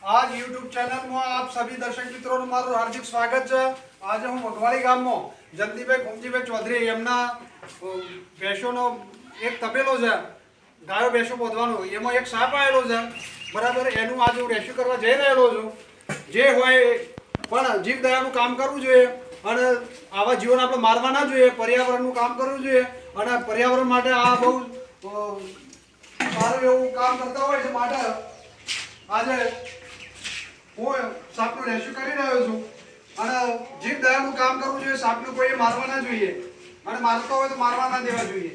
आज YouTube channel में आप सभी दर्शक मित्रों નું મારું હાર્દિક સ્વાગત છે। આજે હું મગવાળી ગામમાં જંતીભાઈ ખુમજીભાઈ ચૌધરી એમના ભેંસોનો એક તપેલો છે, ગાયો ભેંસો બોધવાનો, એમાં એક સાપ આવેલો છે બરાબર। એનું આજે હું રેસ્ક્યુ કરવા જઈ રહેલો છું। જે હોય પણ જીવ દયાનું કામ કરવું જોઈએ અને આવા જીવન આપણે મારવા ના જોઈએ, પર્યાવરણનું કામ કરવું જોઈએ અને પર્યાવરણ માટે આ બહુ સારું એવું કામ કરતા હોય છે। માટે આજે હું સાપનું રેસ્ક્યુ કરી રહ્યો છું અને જીવ દયાનું કામ કરવું જોઈએ। સાપને કોઈ મારવા ના જોઈએ અને મારતો હોય તો મારવા ના દેવા જોઈએ।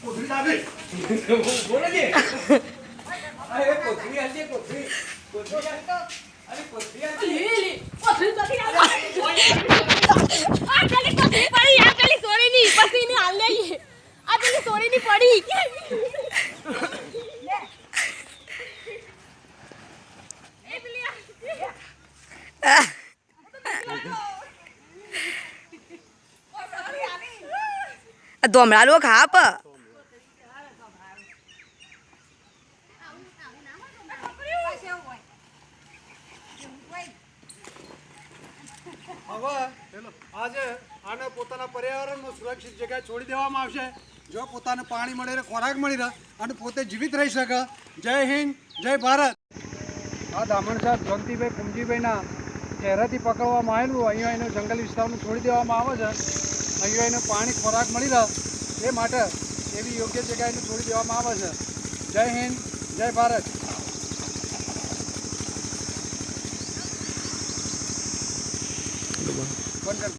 કોથળી લાવે બોલો જે અરે કોથળી આલે કોથળી અરે કોથળી આલે લે કોથળી તો આ પેલી કોથળી પડી, આ પેલી સોરીની પછી ને હાલ લઈ આ પેલી સોરીની પડી એ પેલી ધોમરાલો ખાપ હવે આજે આને પોતાના પર્યાવરણમાં સુરક્ષિત જગ્યાએ છોડી દેવામાં આવશે। જો પોતાને પાણી મળી રહે, ખોરાક મળી રહે અને પોતે જીવિત રહી શકે। જય હિન્દ, જય ભારત। આ ધામણ સાહેબ જંતીભાઈ ખુમજીભાઈના ચહેરાથી પકડવામાં આવેલું, અહીંયા એને જંગલ વિસ્તારમાં છોડી દેવામાં આવે છે। અહીંયા એને પાણી ખોરાક મળી રહે એ માટે એવી યોગ્ય જગ્યાએ એને છોડી દેવામાં આવે છે। જય હિન્દ, જય ભારત। બંધ કર।